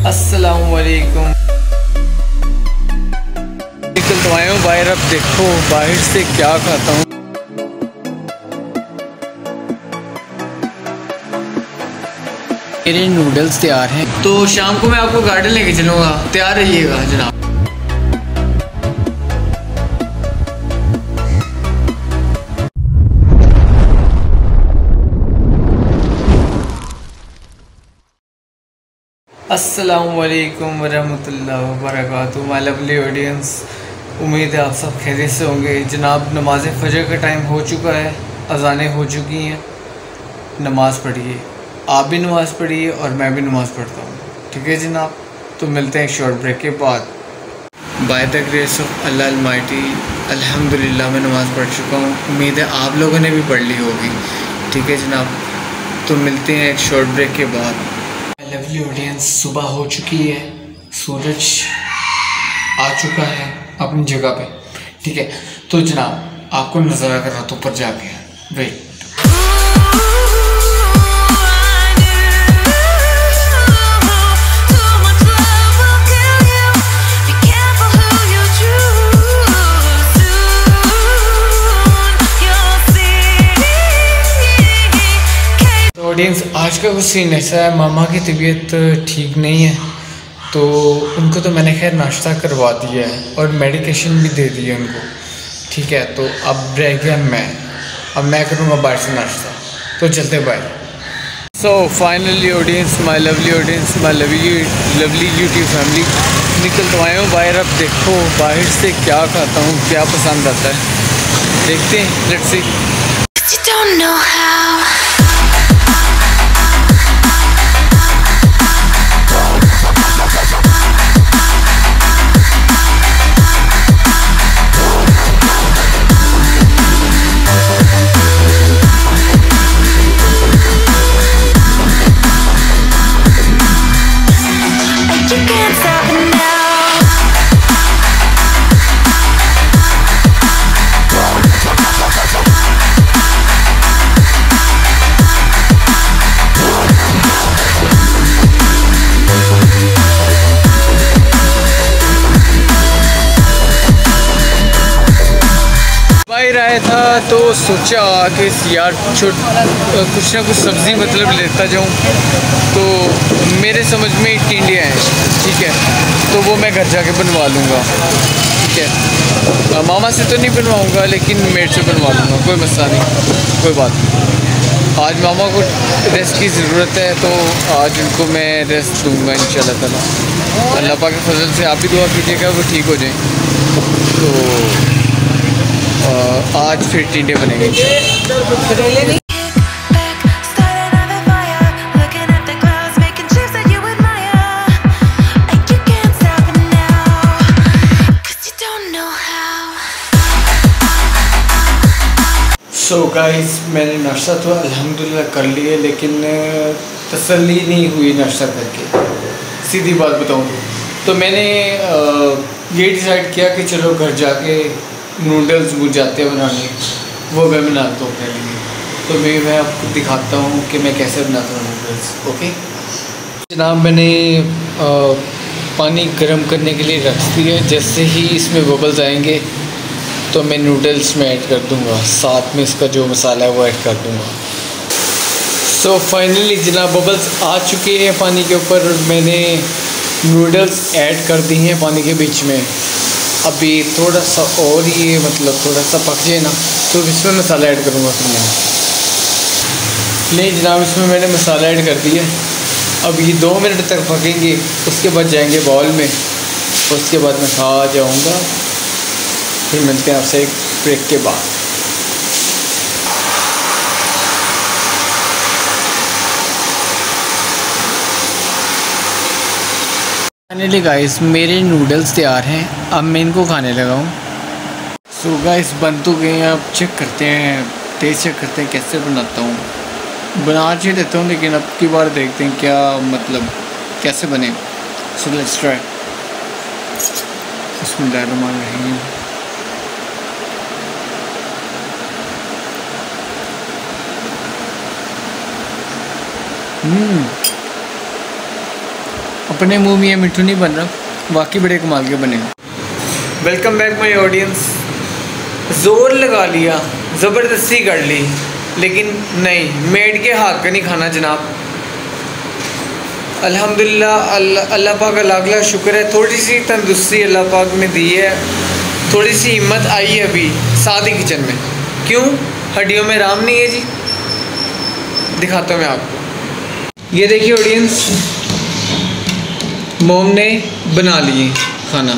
अस्सलामुअलैकुम। निकल तो आया हूँ बाहर, अब देखो बाहर से क्या खाता हूँ। मेरे नूडल्स तैयार हैं, तो शाम को मैं आपको गार्डन लेके चलूँगा, तैयार रहिएगा जनाब। अस्सलामुअलैकुम वरहमतुल्लाहि वबरकातुहू माय लवली ऑडियंस। उम्मीद है आप सब खैरियत से होंगे। जनाब नमाज फजर का टाइम हो चुका है, अज़ानें हो चुकी हैं। नमाज़ पढ़िए, आप भी नमाज़ पढ़िए और मैं भी नमाज़ पढ़ता हूँ, ठीक है जनाब। तो मिलते हैं शॉर्ट ब्रेक के बाद। Bye the grace of Allah Almighty अल्हम्दुलिल्लाह मैं नमाज़ पढ़ चुका हूँ। उम्मीद है आप लोगों ने भी पढ़ ली होगी, ठीक है जनाब। तो मिलते हैं एक शॉर्ट ब्रेक के बाद। लवली ऑडियंस, सुबह हो चुकी है, सूरज आ चुका है अपनी जगह पे, ठीक है। तो जनाब आपको नज़ारा कर रहा था ऊपर जाके, वेट। ऑडियंस, आज का कुछ सीन ऐसा है, मामा की तबीयत ठीक नहीं है, तो उनको तो मैंने खैर नाश्ता करवा दिया है और मेडिकेशन भी दे दी है उनको, ठीक है। तो अब रह गया मैं करूँगा बाहर से नाश्ता, तो चलते bye. So finally audience, my lovely audience, my lovely YouTube family, निकल तो आया हूँ बाहर। अब देखो बाहर से क्या खाता हूँ, क्या पसंद आता है, देखते हैं, लेट्स सी। बाहर आया था तो सोचा कि यार कुछ ना कुछ सब्ज़ी मतलब लेता जाऊं, तो मेरे समझ में टिंडियाँ हैं, ठीक है। तो वो मैं घर जाके बनवा लूँगा, ठीक है। मामा से तो नहीं बनवाऊँगा, लेकिन मेड से बनवा लूँगा, कोई मसला नहीं, कोई बात नहीं। आज मामा को रेस्ट की ज़रूरत है, तो आज उनको मैं रेस्ट दूँगा इंशाल्लाह ताला। अल्लाह पाक के फजल से आप भी दुआ कीजिएगा वो ठीक हो जाए। तो आज फिर टिंडे बनेंगे इंशाल्लाह। सो गाइस, मैंने नाश्ता तो अल्हम्दुलिल्लाह कर लिया, लेकिन तसल्ली नहीं हुई नाश्ता करके, सीधी बात बताऊँ तो मैंने ये डिसाइड किया कि चलो घर जाके नूडल्स भूल जाते हैं बनाने, वो मैं बनाता हूँ अपने लिए। तो मैं आपको दिखाता हूँ कि मैं कैसे बनाता हूँ नूडल्स, ओके जनाब। मैंने पानी गर्म करने के लिए रख दिया, जैसे ही इसमें बबल्स आएंगे तो मैं नूडल्स में ऐड कर दूँगा, साथ में इसका जो मसाला है वो ऐड कर दूँगा। सो फाइनली जनाब बबल्स आ चुके हैं पानी के ऊपर, मैंने नूडल्स ऐड कर दी हैं पानी के बीच में। अभी थोड़ा सा और ये मतलब थोड़ा सा पक जाए ना, तो इसमें मसाला ऐड करूँगा फिर मैं। नहीं जनाब, इसमें मैंने मसाला ऐड कर दिया। अब ये 2 मिनट तक पकेंगे, उसके बाद जाएंगे बाउल में, उसके बाद मैं खा जाऊँगा। फिर मिलते हैं आपसे एक ब्रेक के बाद। फाइनली गाइस, मेरे नूडल्स तैयार हैं, अब मैं इनको खाने लगा हूँ। सो गाइस, बन तो गए हैं, अब चेक करते हैं, टेस्ट चेक करते हैं कैसे बनाता हूँ। बना अच्छी देता हूँ, लेकिन अब की बार देखते हैं क्या मतलब कैसे बने। So let's try. बिस्मिल्लाहिर्रहमानिर्रहीम। अपने मुंह में ये मिट्टू नहीं बन रहा, वाकई बड़े कमाल के बने। Welcome back my audience. ज़ोर लगा लिया, ज़बरदस्ती कर ली, लेकिन नहीं, मेड के हाथ का नहीं खाना जनाब। अल्हम्दुलिल्लाह, अल्लाह पाक का लाख लाख शुक्र है, थोड़ी सी तंदुरुस्ती अल्लाह पाक ने दी है, थोड़ी सी हिम्मत आई है अभी सादी किचन में। क्यों? हड्डियों में राम नहीं है जी। दिखाता हूँ मैं आपको। ये देखिए ऑडियंस, मोम ने बना लिए खाना।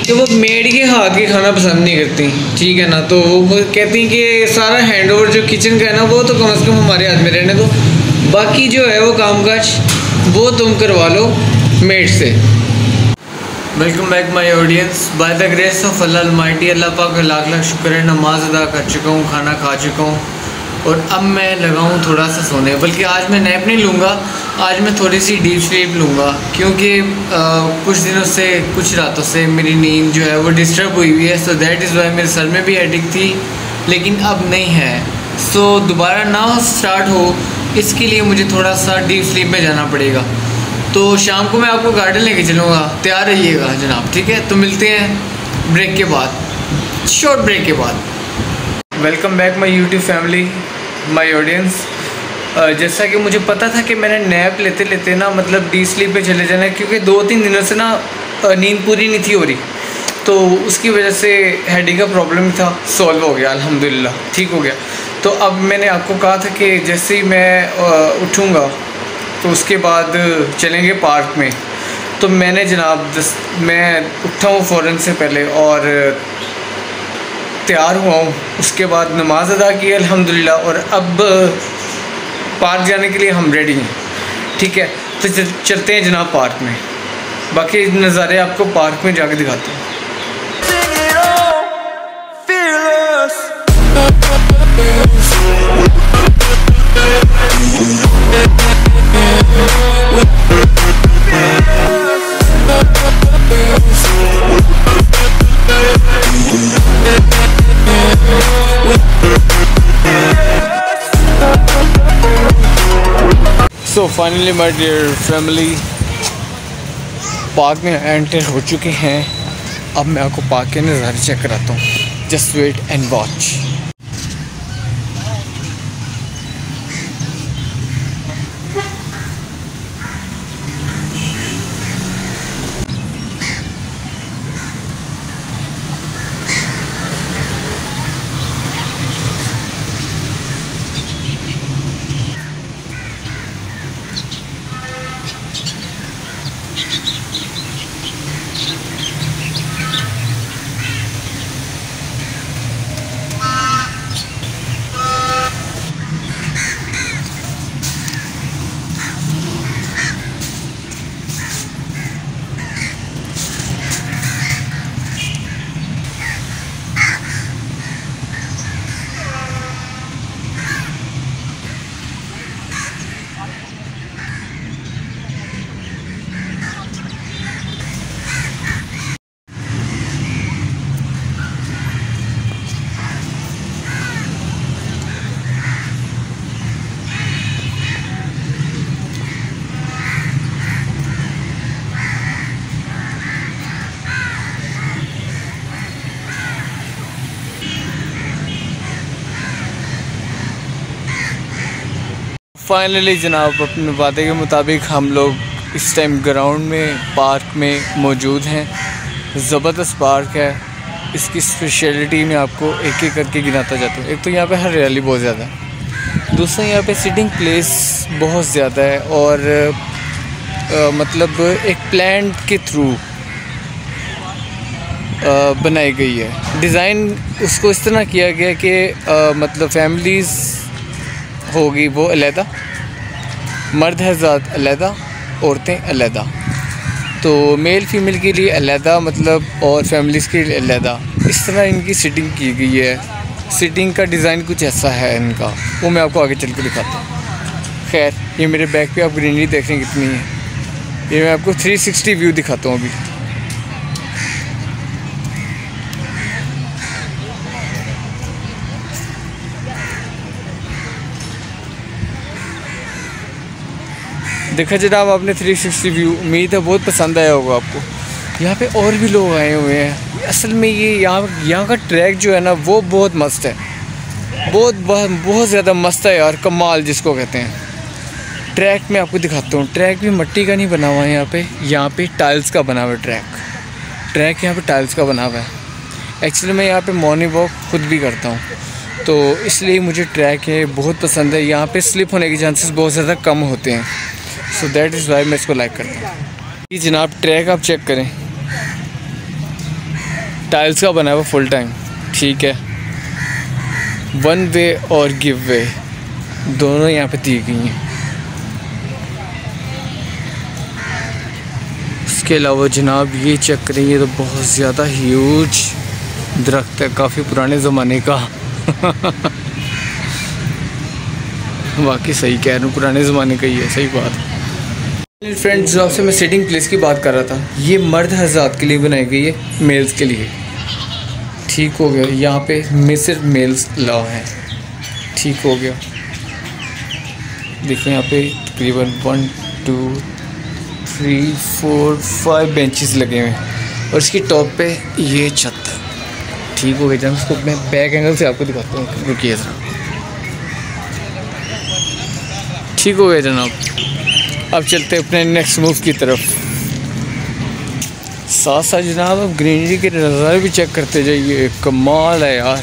तो वो मेड के हाथ के खाना पसंद नहीं करती, ठीक है ना। तो वो कहती कि सारा हैंड ओवर जो किचन का है ना, वो तो कम से कम हमारे हाथ में रहने दो, बाकी जो है वो कामकाज वो तुम करवा लो मेड से। Welcome back my audience. By the grace of Allah almighty, Allah पाक का लाख लाख शुक्र है, नमाज अदा कर चुका हूँ, खाना खा चुका हूँ और अब मैं लगाऊँ थोड़ा सा सोने। बल्कि आज मैं नैप नहीं लूँगा, आज मैं थोड़ी सी डीप स्लीप लूँगा, क्योंकि कुछ दिनों से, कुछ रातों से मेरी नींद जो है वो डिस्टर्ब हुई हुई है। सो दैट इज़ वाई मेरे सर में भी हेडेक थी, लेकिन अब नहीं है। सो दोबारा ना स्टार्ट हो, इसके लिए मुझे थोड़ा सा डीप स्लीप में जाना पड़ेगा। तो शाम को मैं आपको गार्डन लेके चलूँगा, तैयार रहिएगा जनाब, ठीक है। तो मिलते हैं ब्रेक के बाद, शॉर्ट ब्रेक के बाद। Welcome back my YouTube family, my audience. जैसा कि मुझे पता था कि मैंने नैप लेते लेते ना मतलब डीप स्लीप पे चले जाना है, क्योंकि 2-3 दिनों से ना नींद पूरी नहीं थी हो रही, तो उसकी वजह से हेडेक का प्रॉब्लम था, सॉल्व हो गया अल्हम्दुलिल्लाह, ठीक हो गया। तो अब मैंने आपको कहा था कि जैसे ही मैं उठूँगा तो उसके बाद चलेंगे पार्क में। तो मैंने जनाब मैं उठा हूँ फ़ौरन से पहले और तैयार हुआ हूँ, उसके बाद नमाज अदा की अल्हम्दुलिल्लाह, और अब पार्क जाने के लिए हम रेडी हैं, ठीक है। तो चलते हैं जनाब पार्क में, बाकी नज़ारे आपको पार्क में जाके दिखाते हैं। So finally my dear family, park में एंटर हो चुके हैं। अब मैं आपको पार्क के नज़ारे चेक कराता हूँ, just wait and watch. Finally जनाब, अपने वादे के मुताबिक हम लोग इस टाइम ग्राउंड में, पार्क में मौजूद हैं। ज़बरदस्त पार्क है, इसकी स्पेशलिटी मैं आपको एक एक करके गिनाता जाता हूँ। एक तो यहाँ पे हरियाली बहुत ज़्यादा है, दूसरा यहाँ पे सिटिंग प्लेस बहुत ज़्यादा है, और मतलब एक प्लांट के थ्रू बनाई गई है। डिज़ाइन उसको इस तरह किया गया कि मतलब फैमिलीज़ होगी वो अलहदा, मर्द हज़रात अलहदा, औरतें अलहदा, तो मेल फीमेल के लिए अलहदा मतलब, और फैमिलीज़ के लिए अलहदा। इस तरह इनकी सिटिंग की गई है। सिटिंग का डिज़ाइन कुछ ऐसा है इनका, वो मैं आपको आगे चल के दिखाता हूँ। खैर, ये मेरे बैक पे आप ग्रीनरी देख रहे हैं कितनी है, ये मैं आपको 360 व्यू दिखाता हूँ अभी। देखा जनाब आपने 360 व्यू, उम्मीद है बहुत पसंद आया होगा आपको। यहाँ पे और भी लोग आए हुए हैं। असल में ये यहाँ का ट्रैक जो है ना वो बहुत मस्त है, बहुत ज़्यादा मस्त है यार, कमाल जिसको कहते हैं। ट्रैक में आपको दिखाता हूँ, ट्रैक भी मिट्टी का नहीं बना हुआ है यहाँ पे टाइल्स का बना हुआ है ट्रैक यहाँ पे टाइल्स का बना हुआ है। एक्चुअली मैं यहाँ पे मॉर्निंग वॉक खुद भी करता हूँ, तो इसलिए मुझे ट्रैक है बहुत पसंद है। यहाँ पे स्लिप होने के चांसेस बहुत ज़्यादा कम होते हैं, सो दैट इज़ वाई मैं इसको लाइक करता हूँ। ये जनाब ट्रैक आप चेक करें, टाइल्स का बना हुआ फुल टाइम, ठीक है। वन वे और गिव वे दोनों यहाँ पे दी गई हैं। इसके अलावा जनाब ये चेक करें, ये तो बहुत ज़्यादा ह्यूज दरख्त है, काफ़ी पुराने ज़माने का। वाकई सही कह रहा हूँ, पुराने ज़माने का ही है, सही बात है। फ्रेंड्स जो आपसे मैं सिटिंग प्लेस की बात कर रहा था, ये मर्द हज़रात के लिए बनाई गई है, मेल्स के लिए, ठीक हो गया। यहाँ पे सिर्फ मेल्स अलाउ हैं, ठीक हो गया। देखो यहाँ पे तकरीबन 1 2 3 4 5 बेंचेस लगे हुए हैं और इसकी टॉप पे ये छत, ठीक हो गया। जब इसको मैं बैक एंगल से आपको दिखाता हूँ, रुकिए ज़रा, ठीक हो गया जनाब। अब चलते हैं अपने नेक्स्ट मूव की तरफ। साथ साथ जनाब अब ग्रीनरी के नज़ारे भी चेक करते जाइए, कमाल है यार।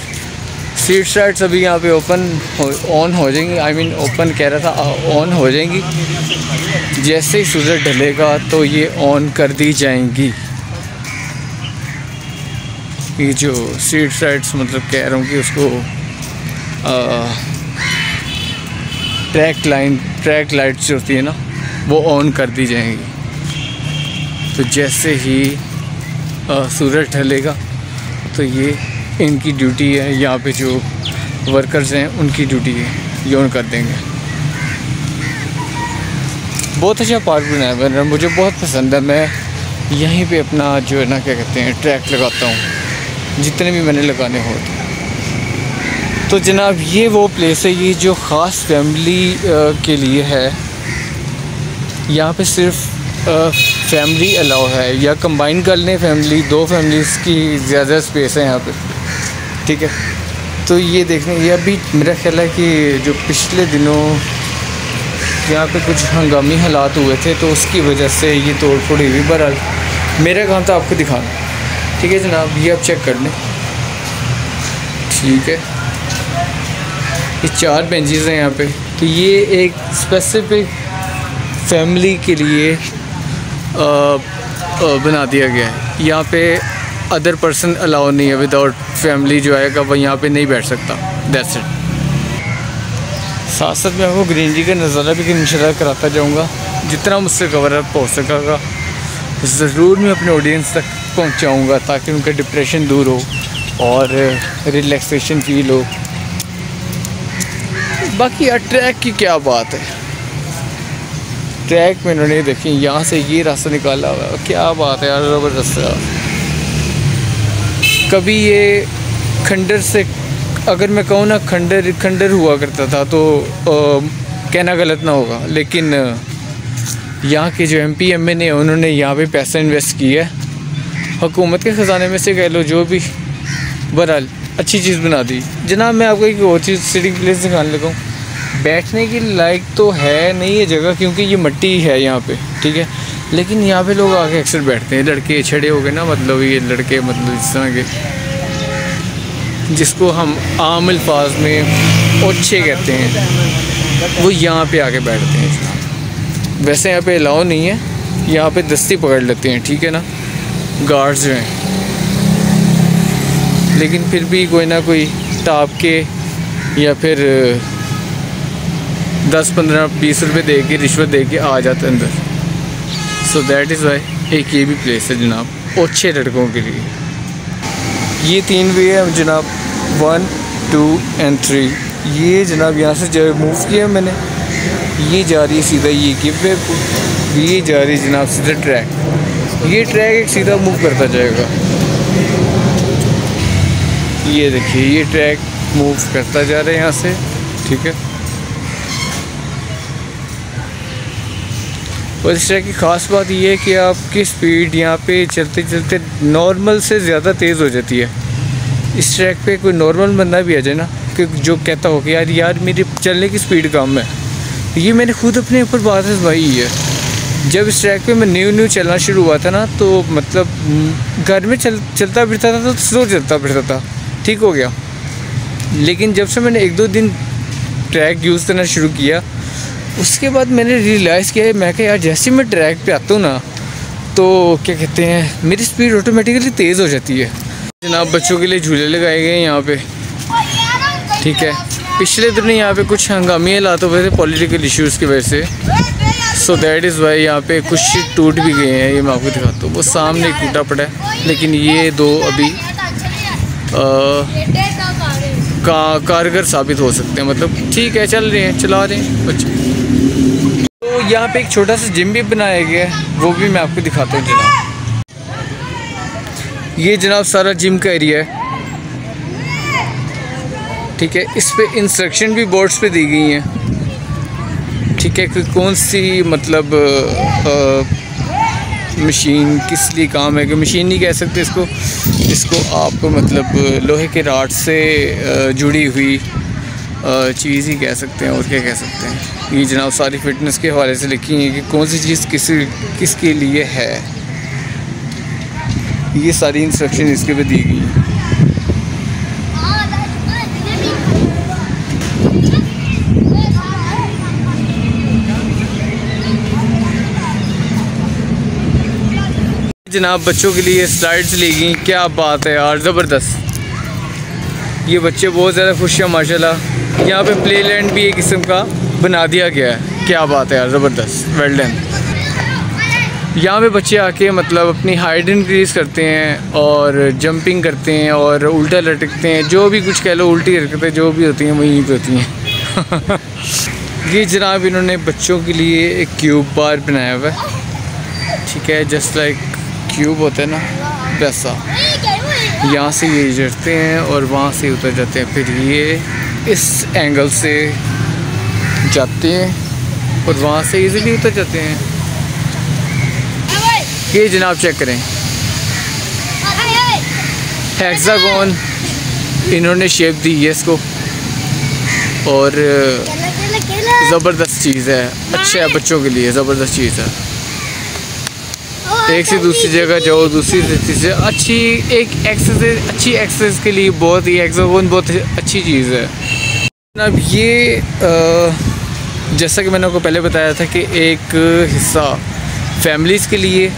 स्ट्रीट साइड्स अभी यहाँ पे ऑन हो जाएंगी, आई मीन ओपन कह रहा था, ऑन हो जाएंगी। जैसे ही सूरज ढलेगा तो ये ऑन कर दी जाएंगी। ये जो स्ट्रीट साइड्स मतलब कह रहा हूँ कि उसको ट्रैक लाइट्स जो होती है ना वो ऑन कर दी जाएंगी। तो जैसे ही सूरज ढलेगा तो ये इनकी ड्यूटी है, यहाँ पे जो वर्कर्स हैं उनकी ड्यूटी है, ये ऑन कर देंगे। बहुत अच्छा पार्क बनाया है, मुझे बहुत पसंद है। मैं यहीं पे अपना जो है ना क्या कहते हैं ट्रैक लगाता हूँ, जितने भी मैंने लगाने होते। तो जनाब ये वो प्लेस है, ये जो ख़ास फैमिली के लिए है। यहाँ पे सिर्फ फैमिली अलाउ है, या कंबाइन कर लें फैमिली, 2 फैमिलीज़ की ज़्यादा स्पेस है यहाँ पे, ठीक है। तो ये देखने, ये अभी मेरा ख्याल है कि जो पिछले दिनों यहाँ पे कुछ हंगामी हालात हुए थे तो उसकी वजह से ये तोड़ फोड़ हुई। बहरहाल मेरा काम था आपको दिखाना, ठीक है जनाब। ये आप चेक कर लें, ठीक है। ये 4 बेंचेस हैं यहाँ पे। तो ये एक स्पेसिफिक फैमिली के लिए बना दिया गया है। यहाँ पे अदर पर्सन अलाउ नहीं है, विदाउट फैमिली जो आएगा वह यहाँ पे नहीं बैठ सकता, दैट्स इट। साथ साथ मैं आपको ग्रीनरी का नज़ारा भी इंशाल्लाह कराता जाऊँगा, जितना मुझसे कवर अप हो सकेगा ज़रूर मैं अपने ऑडियंस तक पहुँचाऊँगा, ताकि उनका डिप्रेशन दूर हो और रिलैक्सेशन फील हो। बाकी यार ट्रैक की क्या बात है, ट्रैक में इन्होंने देखिए यहाँ से ये रास्ता निकाला हुआ, क्या बात है यार, ज़बरदस्त है। कभी ये खंडर से, अगर मैं कहूँ ना खंडर हुआ करता था तो कहना गलत ना होगा, लेकिन यहाँ के जो MP MN है उन्होंने यहाँ पे पैसा इन्वेस्ट किया है, हुकूमत के ख़जाने में से कह लो जो भी, बहरहाल अच्छी चीज़ बना दी। जनाब मैं आपको एक और चीज़ सिटिंग प्लेस दिखाने लगा हूँ, बैठने की लायक तो है नहीं ये जगह क्योंकि ये मिट्टी है यहाँ पे, ठीक है। लेकिन यहाँ पे लोग आके अक्सर बैठते हैं, लड़के छड़े हो गए ना, मतलब ये लड़के मतलब इस तरह के जिसको हम आम अल्फाज में ओछे कहते हैं, वो यहाँ पे आके बैठते हैं। वैसे यहाँ पे अलाउ नहीं है, यहाँ पे दस्ती पकड़ लेते हैं, ठीक है ना, गार्ड्स जो हैं। लेकिन फिर भी कोई ना कोई टाप के या फिर 10 15 20 रुपये दे के, रिश्वत दे के आ जाते हैं अंदर। सो दैट इज़ वाई एक ये भी प्लेस है जनाब ओछे लड़कों के लिए। ये 3 वे है जनाब, 1 2 एंड 3। ये जनाब यहाँ से जो मूव किया मैंने, ये जा रही है सीधा ये गिव वे, ये जा रही है जनाब सीधा ट्रैक। ये ट्रैक एक सीधा मूव करता जाएगा, ये देखिए ये ट्रैक मूव करता जा रहा है यहाँ से, ठीक है। और इस ट्रैक की ख़ास बात ये है कि आपकी स्पीड यहाँ पे चलते चलते नॉर्मल से ज़्यादा तेज़ हो जाती है। इस ट्रैक पे कोई नॉर्मल बंदा भी आ जाए ना कि जो कहता हो कि यार मेरी चलने की स्पीड कम है, ये मैंने खुद अपने ऊपर बात आजमाई है। जब इस ट्रैक पे मैं न्यू चलना शुरू हुआ था ना, तो मतलब घर में चलता फिरता था तो स्लो चलता फिरता था, ठीक हो गया। लेकिन जब से मैंने 1-2 दिन ट्रैक यूज़ करना शुरू किया, उसके बाद मैंने रियलाइज़ किया, मैं कहा यार जैसे मैं ट्रैक पे आता हूँ ना, तो क्या कहते हैं, मेरी स्पीड ऑटोमेटिकली तेज़ हो जाती है। जनाब बच्चों के लिए झूले लगाए गए हैं यहाँ पे, ठीक है। पिछले दिनों यहाँ पे कुछ हंगामी हालात हुए थे पॉलिटिकल इश्यूज़ की वजह से, सो दैट इज़ वाई यहाँ पे कुछ टूट भी गए हैं। ये मैं आपको दिखाता हूँ, वो सामने एक टूटा पड़ा है, लेकिन ये 2 अभी कारगर साबित हो सकते हैं, मतलब ठीक है, चल रहे हैं, चला रहे हैं बच्चे। तो यहाँ पे एक छोटा सा जिम भी बनाया गया है, वो भी मैं आपको दिखाता हूँ जनाब। ये जनाब सारा जिम का एरिया है, ठीक है। इस पे इंस्ट्रक्शन भी बोर्ड्स पे दी गई हैं, ठीक है, कि कौन सी मतलब मशीन किस लिए काम है, कि मशीन नहीं कह सकते इसको आप मतलब लोहे के राड से जुड़ी हुई चीज़ ही कह सकते हैं, और क्या कह सकते हैं। ये जनाब सारी फिटनेस के हवाले से लिखी है कि कौन सी चीज़ किसके लिए है, ये सारी इंस्ट्रक्शन इसके पे दी गई है। जनाब बच्चों के लिए स्लाइड्स ली गई, क्या बात है यार, ज़बरदस्त। ये बच्चे बहुत ज़्यादा खुश हैं माशाल्लाह। यहाँ पे प्ले लैंड भी एक किस्म का बना दिया गया है, क्या बात है यार, ज़बरदस्त, वेल डन। यहाँ पे बच्चे आके मतलब अपनी हाइट इंक्रीज़ करते हैं और जंपिंग करते हैं और उल्टा लटकते हैं, जो भी कुछ कह लो, उल्टी हरकतें जो भी होती हैं वहीं पर होती हैं। ये जनाब इन्होंने बच्चों के लिए एक क्यूब बार बनाया हुआ है, ठीक है, जस्ट लाइक क्यूब होता है ना वैसा। यहाँ से ये चढ़ते हैं और वहाँ से उतर जाते हैं, फिर ये इस एंगल से जाते हैं और वहाँ से इजीली उतर जाते हैं। ये जनाब चेक करें, हेक्सागोन इन्होंने शेप दी है इसको, और ज़बरदस्त चीज़ है, अच्छा है बच्चों के लिए, ज़बरदस्त चीज़ है। एक से दूसरी जगह जाओ, दूसरी से तीसरी, अच्छी एक एक्सरसाइज, अच्छी एक्सरसाइज के लिए बहुत ही हेक्सागोन बहुत अच्छी चीज़ है। अब ये जैसा कि मैंने आपको पहले बताया था कि एक हिस्सा फैमिलीज़ के लिए,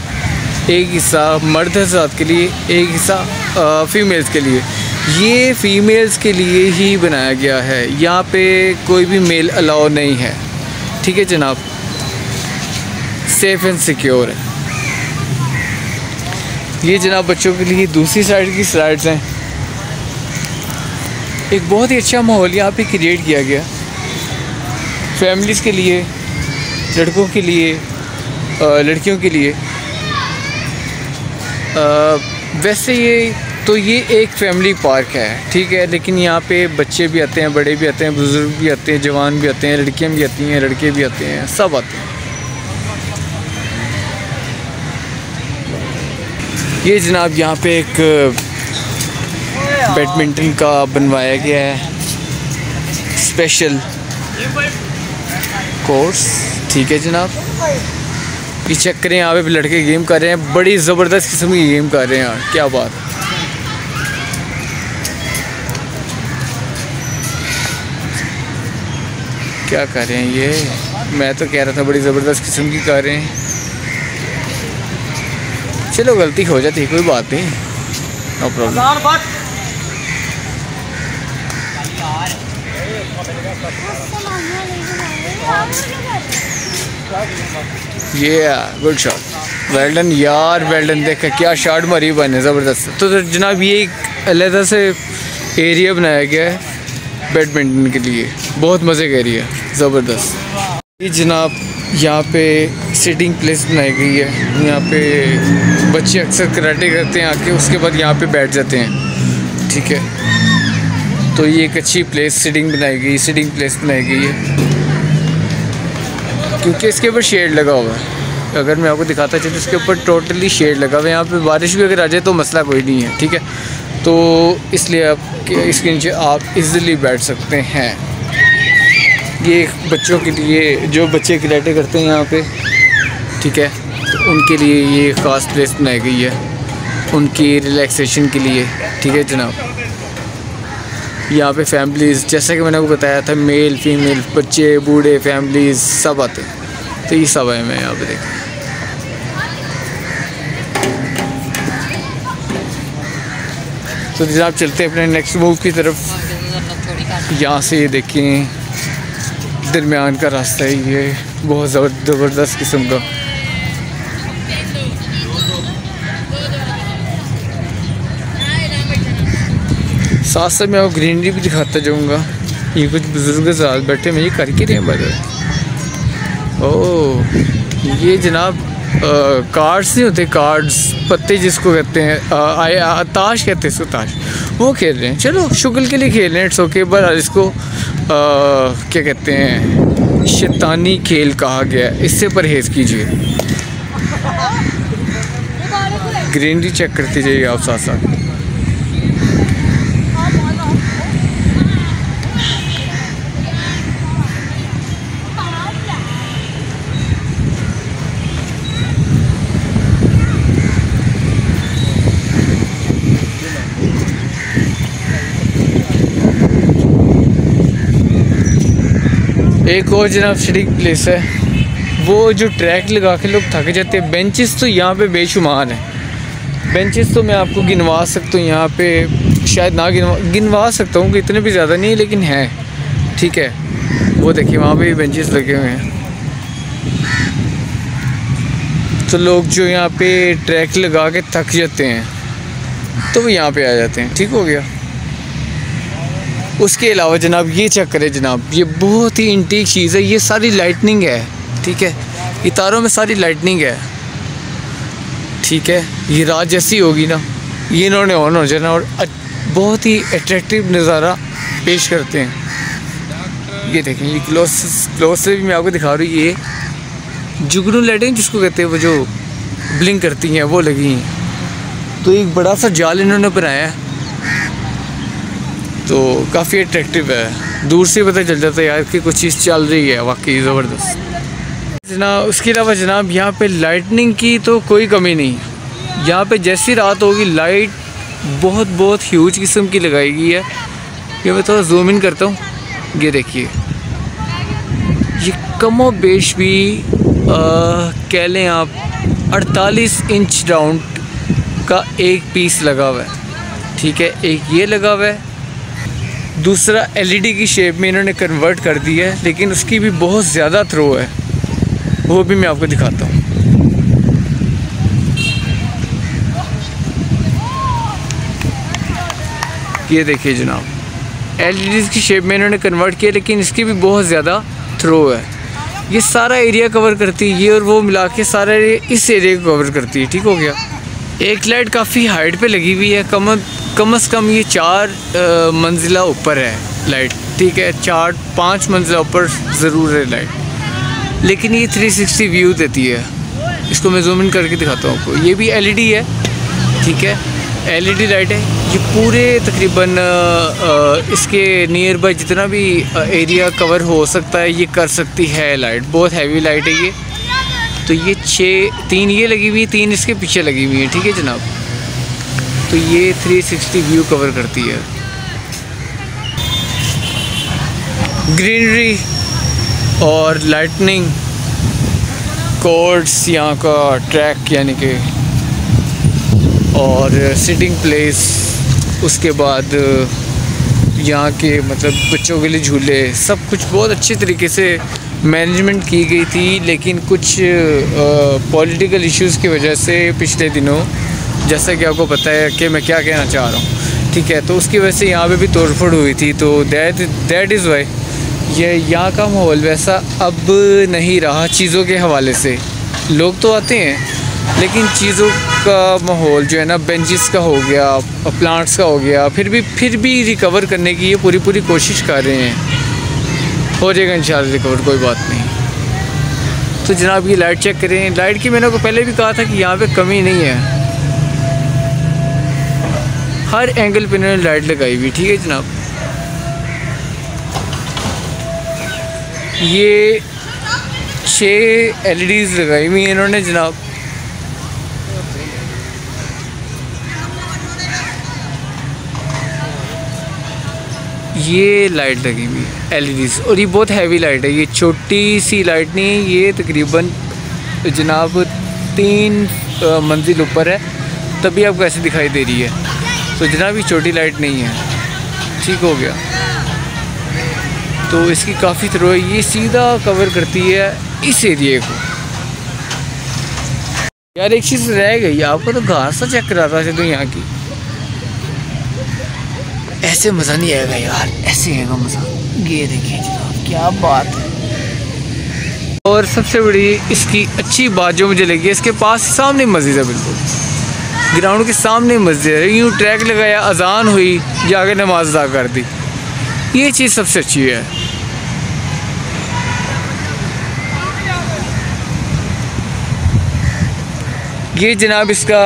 एक हिस्सा मर्द हज़रात के लिए, एक हिस्सा फ़ीमेल्स के लिए। ये फ़ीमेल्स के लिए ही बनाया गया है, यहाँ पे कोई भी मेल अलाउ नहीं है, ठीक है जनाब, सेफ़ एंड सिक्योर है। ये जनाब बच्चों के लिए दूसरी साइड की स्लाइड्स हैं। एक बहुत ही अच्छा माहौल यहाँ पे क्रिएट किया गया फैमिलीज़ के लिए, लड़कों के लिए, लड़कियों के लिए। वैसे ये एक फैमिली पार्क है, ठीक है, लेकिन यहाँ पे बच्चे भी आते हैं, बड़े भी आते हैं, बुज़ुर्ग भी आते हैं, जवान भी आते हैं, लड़कियाँ भी आती हैं, लड़के भी आते हैं, सब आते हैं। ये जनाब यहाँ पे एक बैडमिंटन का बनवाया गया है स्पेशल कोर्स, ठीक है जनाब। ये चेक करें, यहाँ पे लड़के गेम कर रहे हैं, बड़ी ज़बरदस्त किस्म की गेम कर रहे हैं यार, क्या बात। क्या कर रहे हैं ये, मैं तो कह रहा था बड़ी ज़बरदस्त किस्म की कर रहे हैं। चलो गलती हो जाती है, कोई बात नहीं, नो प्रॉब्लम। ये गुड शॉट, वेल डन यार, वेल डन। देखा क्या शॉट मारी बने, ज़बरदस्त। तो जनाब ये एक अलग से एरिया बनाया गया है बैडमिंटन के लिए, बहुत मज़े का एरिया, ज़बरदस्त। ये जनाब यहाँ पे सिटिंग प्लेस बनाई गई है, यहाँ पे बच्चे अक्सर कराटे करते हैं आके, उसके बाद यहाँ पे बैठ जाते हैं, ठीक है। तो ये एक अच्छी प्लेस सिटिंग प्लेस बनाई गई है, क्योंकि इसके ऊपर शेड लगा हुआ है। अगर मैं आपको दिखाता चलूँ इसके ऊपर टोटली शेड लगा हुआ है। यहाँ पे बारिश भी अगर आ जाए तो मसला कोई नहीं है, ठीक है। तो इसलिए आप इसके नीचे आप इजीली बैठ सकते हैं। ये बच्चों के लिए, जो बच्चे कराटे करते हैं यहाँ पे, ठीक है, तो उनके लिए ये ख़ास प्लेस बनाई गई है, उनकी रिलैक्सेशन के लिए, ठीक है जनाब। यहाँ पे फैमिलीज़, जैसा कि मैंने आपको बताया था, मेल फीमेल, बच्चे बूढ़े, फैमिलीज़ सब आते हैं। तो ये सब है मैं यहाँ पे देखें। तो जनाब चलते हैं अपने नेक्स्ट मूव की तरफ। यहाँ से ये देखें दरमियान का रास्ता है, ये बहुत ज़बरदस्त किस्म का। साथ साथ मैं आपको ग्रीनरी भी दिखाता जाऊँगा। ये कुछ बुजुर्ग साथ बैठे में ये करके रहे हैं भाई। ओह, ये जनाब कार्ड्स नहीं होते, कार्ड्स, पत्ते जिसको कहते हैं, ताश कहते हैं इसको, ताश, वो खेल रहे हैं। चलो शुक्र के लिए खेल रहे हैं, इट्स ओके। पर इसको क्या कहते हैं, शैतानी खेल कहा गया है, इससे परहेज़ कीजिए। ग्रीनरी चेक करते जाइए आप साथ साथ। एक और जनाब शरीक प्लेस है, वो जो ट्रैक लगा के लोग थक जाते हैं। बेंचेस तो यहाँ पे बेशुमार हैं। बेंचेस तो मैं आपको गिनवा सकता हूँ यहाँ पे, शायद ना गिनवा सकता हूँ कि इतने भी ज़्यादा नहीं, लेकिन हैं, ठीक है। वो देखिए वहाँ पे भी बेंचेस लगे हुए हैं। तो लोग जो यहाँ पे ट्रैक लगा के थक जाते हैं तो वो यहाँ पे आ जाते हैं, ठीक हो गया। उसके अलावा जनाब ये चेक करें जनाब, ये बहुत ही इंटीक चीज़ है, ये सारी लाइटनिंग है, ठीक है। ये तारों में सारी लाइटनिंग है, ठीक है। ये रात जैसी होगी ना, ये इन्होंने ऑन हो जाना और बहुत ही अट्रैक्टिव नज़ारा पेश करते हैं। ये देखें, ये क्लोज से भी मैं आपको दिखा रही हूँ। ये जुगनू लाइटें जिसको कहते हैं, वो जो ब्लिंक करती हैं, वो लगी हैं। तो एक बड़ा सा जाल इन्होंने बनाया है, तो काफ़ी अट्रैक्टिव है। दूर से पता चल जाता है यार कि कुछ चीज़ चल रही है, वाकई ज़बरदस्त जनाब। उसके अलावा जनाब यहाँ पे लाइटनिंग की तो कोई कमी नहीं। यहाँ पे जैसी रात होगी लाइट बहुत ह्यूज किस्म की लगाई गई है। ये मैं थोड़ा जूम इन करता हूँ, ये देखिए, ये कमो बेश भी कह लें आप 48 इंच राउंड का एक पीस लगा हुआ है, ठीक है। एक ये लगा हुआ है, दूसरा एलईडी की शेप में इन्होंने कन्वर्ट कर दिया है, लेकिन उसकी भी बहुत ज़्यादा थ्रो है, वो भी मैं आपको दिखाता हूँ। ये देखिए जनाब, एलईडी की शेप में इन्होंने कन्वर्ट किया, लेकिन इसकी भी बहुत ज़्यादा थ्रो है। ये सारा एरिया कवर करती है, ये और वो मिला के सारा एरिया इस एरिया को कवर करती है, ठीक हो गया। एक लाइट काफ़ी हाइट पे लगी हुई है, कम से कम ये 4 मंजिला ऊपर है लाइट, ठीक है। 4-5 मंजिला ऊपर ज़रूर है लाइट, लेकिन ये 360 व्यू देती है। इसको मैं जूम इन करके दिखाता हूँ आपको। ये भी एलईडी है, ठीक है, एलईडी लाइट है। ये पूरे तकरीबन इसके नियर बाय जितना भी एरिया कवर हो सकता है ये कर सकती है लाइट। बहुत हैवी लाइट है ये। तो ये 3 ये लगी हुई है, 3 इसके पीछे लगी हुई है, ठीक है जनाब। तो ये 360 व्यू कवर करती है। ग्रीनरी और लाइटनिंग, कोर्ट्स, यहाँ का ट्रैक यानी कि, और सिटिंग प्लेस, उसके बाद यहाँ के मतलब बच्चों के लिए झूले, सब कुछ बहुत अच्छे तरीके से मैनेजमेंट की गई थी। लेकिन कुछ पॉलिटिकल इश्यूज़ की वजह से पिछले दिनों, जैसा कि आपको पता है कि मैं क्या कहना चाह रहा हूँ, ठीक है, तो उसकी वजह से यहाँ पे भी तोड़फोड़ हुई थी। तो दैट इज़ वाई ये यहाँ का माहौल वैसा अब नहीं रहा। चीज़ों के हवाले से लोग तो आते हैं, लेकिन चीज़ों का माहौल जो है ना, बेंचेस का हो गया, प्लांट्स का हो गया, फिर भी रिकवर करने की ये पूरी कोशिश कर रहे हैं। हो जाएगा इंशाल्लाह रिकवर, कोई बात नहीं। तो जनाब ये लाइट चेक करें। लाइट की मैंने को पहले भी कहा था कि यहाँ पे कमी नहीं है, हर एंगल पे इन्होंने लाइट लगाई हुई। ठीक है जनाब, ये 6 LEDs लगाई हुई हैं इन्होंने जनाब। ये लाइट लगी हुई है LEDs, और ये बहुत हैवी लाइट है, ये छोटी सी लाइट नहीं है, ये तकरीबन जनाब 3 मंजिल ऊपर है, तभी आपको ऐसे दिखाई दे रही है। तो जनाब ये छोटी लाइट नहीं है, ठीक हो गया। तो इसकी काफ़ी थ्रो है, ये सीधा कवर करती है इस एरिए को। यार एक चीज़ रह गई, आपको तो घास सा चेक कराता था तो यहाँ की, ऐसे मज़ा नहीं आएगा यार, ऐसे आएगा मज़ा। ये देखिए जनाब क्या बात है। और सबसे बड़ी इसकी अच्छी बात जो मुझे लगी है, इसके पास सामने मस्जिद है, बिल्कुल ग्राउंड के सामने मस्जिद है। यूँ ट्रैक लगाया, अजान हुई, जाके नमाज अदा कर दी, ये चीज़ सबसे अच्छी है। ये जनाब इसका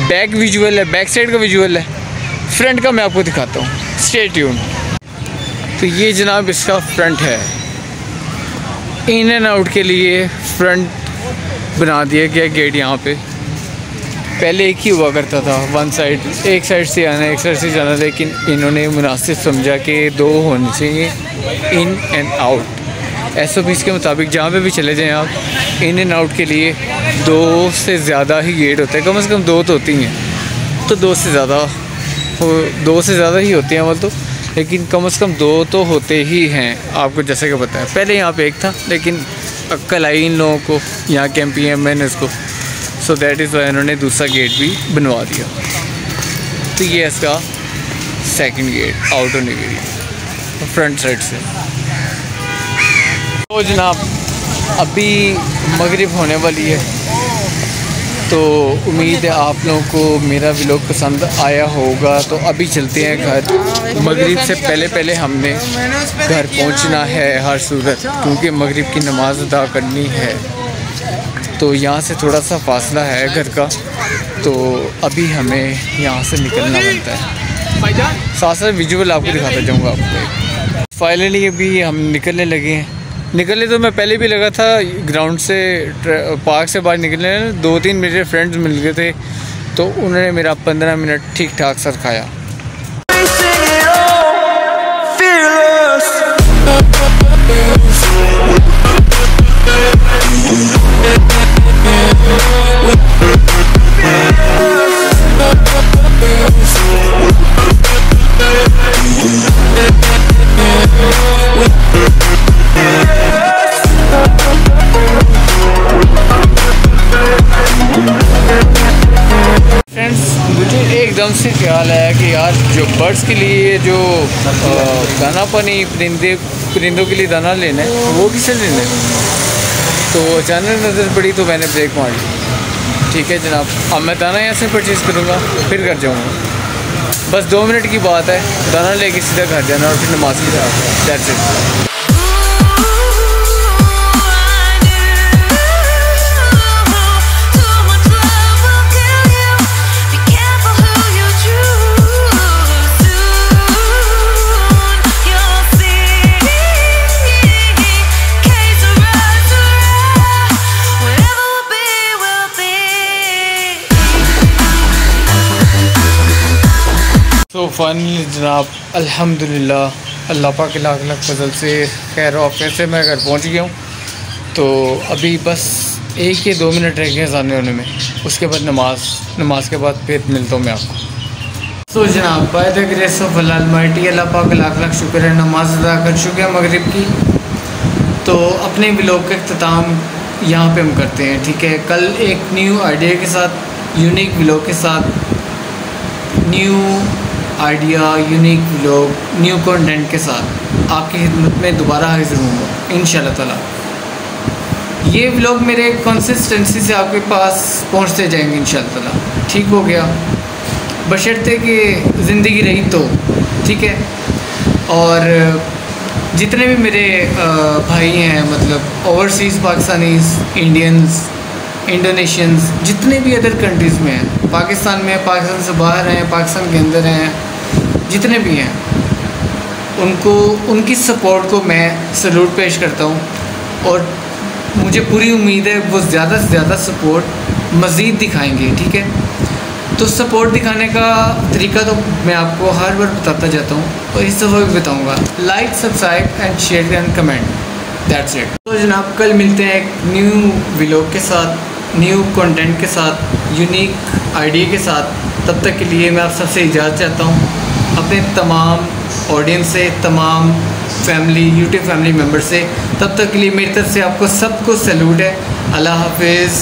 बैक विजुअल है, बैक साइड का विजुअल है। फ्रंट का मैं आपको दिखाता हूँ, स्टे ट्यून। तो ये जनाब इसका फ्रंट है, इन एंड आउट के लिए फ्रंट बना दिया गया गेट। यहाँ पे पहले एक ही हुआ करता था, वन साइड, एक साइड से आना एक साइड से जाना, लेकिन इन्होंने मुनासिब समझा कि 2 होने चाहिए, इन एंड आउट। SOPs के मुताबिक जहाँ पे भी चले जाएं आप, इन एंड आउट के लिए 2 से ज़्यादा ही गेट होते हैं, कम से कम 2 तो होती हैं। तो 2 से ज़्यादा ही होते हैं मतलब, लेकिन कम से कम 2 तो होते ही हैं। आपको जैसे कि पता है, पहले यहाँ पे एक था, लेकिन अक्ल आई इन लोगों को, यहाँ के MPMN को, सो दैट इज़ वाई इन्होंने दूसरा गेट भी बनवा दिया। तो ये इसका सेकंड गेट आउट होने के लिए फ्रंट साइड से। तो जनाब अभी मगरिब होने वाली है, तो उम्मीद है आप लोगों को मेरा व्लॉग पसंद आया होगा। तो अभी चलते हैं घर, मगरिब से पहले हमने घर पहुंचना है हर सूरत, क्योंकि मगरिब की नमाज़ अदा करनी है। तो यहाँ से थोड़ा सा फासला है घर का, तो अभी हमें यहाँ से निकलना बनता है। साथ साथ विजुअल आपको दिखाता जाऊँगा आपको। फाइनली अभी हम निकलने लगे हैं। निकलने तो मैं पहले भी लगा था, ग्राउंड से पार्क से बाहर निकलने 2-3 मेरे फ्रेंड्स मिल गए थे, तो उन्होंने मेरा 15 मिनट ठीक ठाक सिखाया। एकदम से ख्याल आया कि यार जो बर्ड्स के लिए जो दाना पानी परिंदों के लिए दाना लेना है, वो किससे लेना है। तो अचानक नज़र पड़ी तो मैंने ब्रेक मार ली। ठीक है जनाब, अब मैं दाना यहाँ से परचेज़ करूँगा, फिर घर जाऊँगा। बस 2 मिनट की बात है, दाना लेके सीधा घर जाना और फिर नमाज की तरफ। That's it. तो फाइनली जनाब अल्हम्दुलिल्लाह अल्लाह पाक के लाख लाख फजल से खैर वाफ़ियत से मैं घर पहुंच गया हूँ। तो अभी बस 1 या 2 मिनट रह गए अज़ान होने में, उसके बाद नमाज के बाद फिर मिलता हूँ मैं आपको। तो जनाब by the grace of Allah almighty, Allah पाक का लाख लाख शुक्र है, नमाज अदा कर चुके हैं मगरिब की। तो अपने व्लॉग का इख्तिताम यहाँ पे हम करते हैं। ठीक है, कल एक न्यू आइडिया के साथ, यूनिक व्लॉग के साथ, new idea, unique vlog, new content के साथ आपकी खिदमत में दोबारा हाजिर हूँगा इंशाल्लाह ताला। ये व्लॉग मेरे कंसिस्टेंसी से आपके पास पहुँचते जाएंगे इंशाल्लाह ताला। ठीक हो गया, बशर्ते कि ज़िंदगी रही तो। ठीक है, और जितने भी मेरे भाई हैं, मतलब ओवरसीज़ पाकिस्तानीज़, इंडियंस, इंडोनेशियंस, जितने भी अदर कंट्रीज़ में हैं, पाकिस्तान में, पाकिस्तान से बाहर हैं, पाकिस्तान के अंदर हैं, जितने भी हैं, उनको, उनकी सपोर्ट को मैं सैल्यूट पेश करता हूँ। और मुझे पूरी उम्मीद है वो ज़्यादा से ज़्यादा सपोर्ट मज़ीद दिखाएंगे, ठीक है। तो सपोर्ट दिखाने का तरीका तो मैं आपको हर बार बताता जाता हूँ और इस दफ़ा भी बताऊँगा। Like, subscribe and share and comment, that's it. तो जनाब, कल मिलते हैं एक न्यू व्लॉग के साथ, न्यू कंटेंट के साथ, यूनिक आइडिया के साथ। तब तक के लिए मैं आप सबसे इजाज़त चाहता हूँ, अपने तमाम ऑडियंस से, तमाम फैमिली, यूट्यूब फैमिली मेम्बर से। तब तक के लिए मेरी तरफ से आपको सबको सैल्यूट है। अल्लाह हाफिज़।